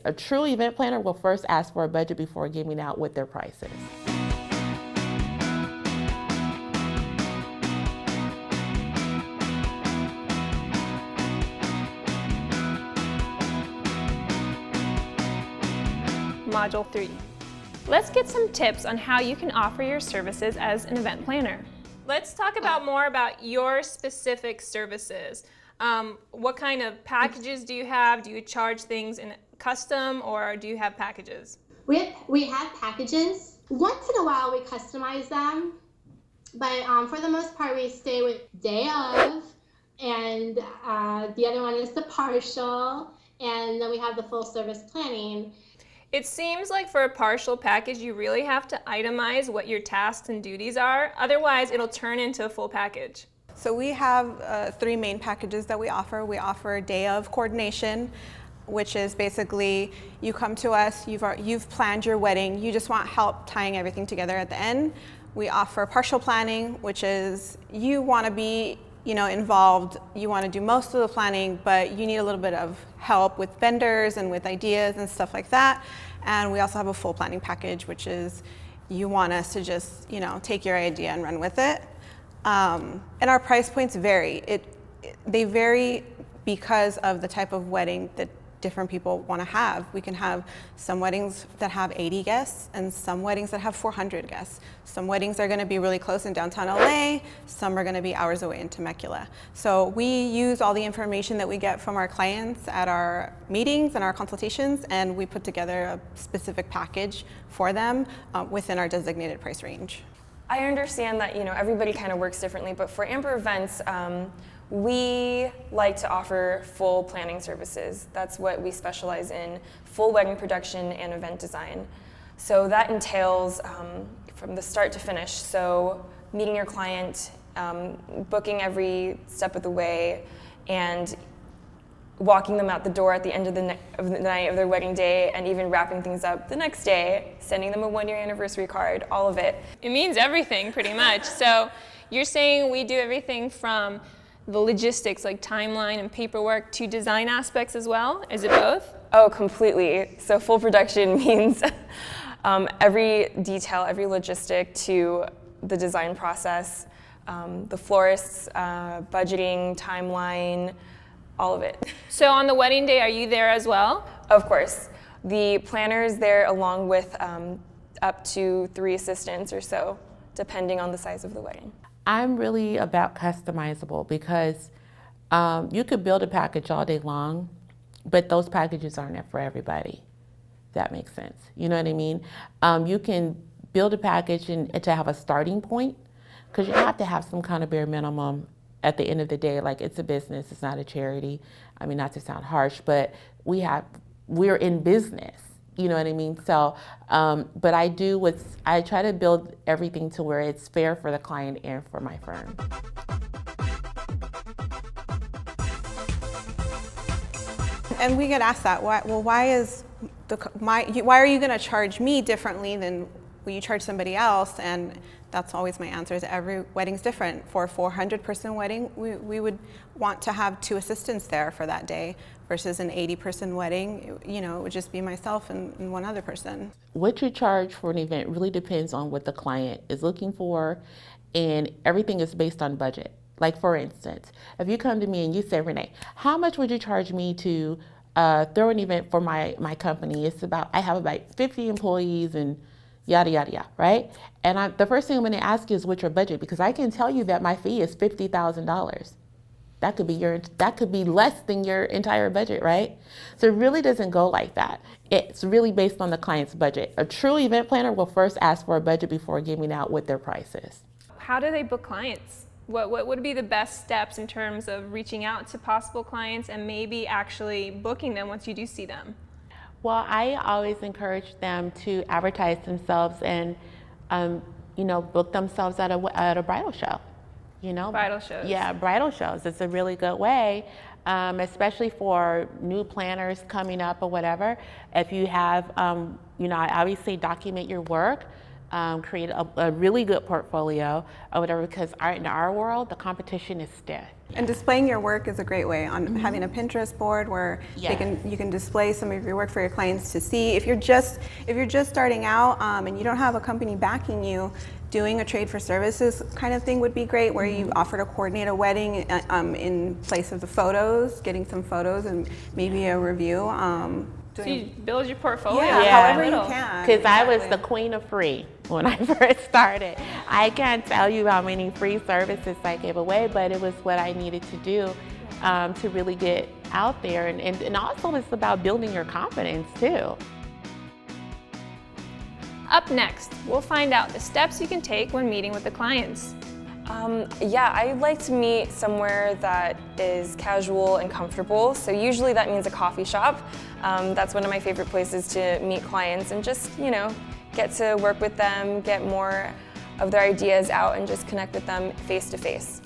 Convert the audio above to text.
A true event planner will first ask for a budget before giving out what their price is. Module 3. Let's get some tips on how you can offer your services as an event planner. Let's talk more about your specific services. What kind of packages do you have? Do you charge things in custom, or do you have packages? We have packages. Once in a while we customize them, but for the most part we stay with day of, and the other one is the partial, and then we have the full service planning. It seems like for a partial package, you really have to itemize what your tasks and duties are. Otherwise, it'll turn into a full package. So we have 3 main packages that we offer. We offer day of coordination, which is basically you come to us, you've planned your wedding, you just want help tying everything together at the end. We offer partial planning, which is you want to be involved, you want to do most of the planning, but you need a little bit of help with vendors and with ideas and stuff like that. And we also have a full planning package, which is you want us to just take your idea and run with it. And our price points vary. They vary because of the type of wedding that different people want to have. We can have some weddings that have 80 guests and some weddings that have 400 guests. Some weddings are going to be really close in downtown LA, some are going to be hours away in Temecula. So we use all the information that we get from our clients at our meetings and our consultations, and we put together a specific package for them within our designated price range. I understand that everybody kind of works differently, but for Amber Events, we like to offer full planning services. That's what we specialize in, full wedding production and event design. So that entails from the start to finish. So meeting your client, booking every step of the way, and walking them out the door at the end of the night of their wedding day, and even wrapping things up the next day, sending them a 1-year anniversary card, all of it. It means everything pretty much. So you're saying we do everything from the logistics like timeline and paperwork to design aspects as well? Is it both? Oh, completely. So full production means every detail, every logistic to the design process, the florists, budgeting, timeline, all of it. So on the wedding day, are you there as well? Of course. The planner is there along with up to 3 assistants or so, depending on the size of the wedding. I'm really about customizable because you could build a package all day long, but those packages aren't for everybody. If that makes sense. You know what I mean? You can build a package and to have a starting point, because you have to have some kind of bare minimum at the end of the day. Like, it's a business, it's not a charity. I mean, not to sound harsh, but we're in business. You know what I mean? So, but I try to build everything to where it's fair for the client and for my firm. And we get asked that, why are you going to charge me differently than will you charge somebody else? And that's always my answer, is every wedding's different. For a 400-person wedding, we would want to have 2 assistants there for that day, versus an 80-person wedding, it would just be myself and 1 other person. What you charge for an event really depends on what the client is looking for, and everything is based on budget. Like, for instance, if you come to me and you say, Renee, how much would you charge me to throw an event for my company? I have about 50 employees and yada, yada, yada, right? And the first thing I'm gonna ask you is what's your budget, because I can tell you that my fee is $50,000. That could be less than your entire budget, right? So it really doesn't go like that. It's really based on the client's budget. A true event planner will first ask for a budget before giving out what their price is. How do they book clients? What would be the best steps in terms of reaching out to possible clients and maybe actually booking them once you do see them? Well, I always encourage them to advertise themselves and, book themselves at a bridal show. Bridal shows. Yeah, bridal shows. It's a really good way, especially for new planners coming up or whatever. If you have, I always say document your work. create a really good portfolio or whatever, because in our world, the competition is stiff. And displaying your work is a great way on having a Pinterest board where you can display some of your work for your clients to see. If you're just starting out and you don't have a company backing you, doing a trade for services kind of thing would be great, where you offer to coordinate a wedding in place of the photos, getting some photos and maybe a review. So you build your portfolio. However you can. Because I was the queen of free when I first started. I can't tell you how many free services I gave away, but it was what I needed to do to really get out there. And also it's about building your confidence too. Up next, we'll find out the steps you can take when meeting with the clients. I like to meet somewhere that is casual and comfortable. So usually that means a coffee shop. That's one of my favorite places to meet clients and just, get to work with them, get more of their ideas out and just connect with them face to face.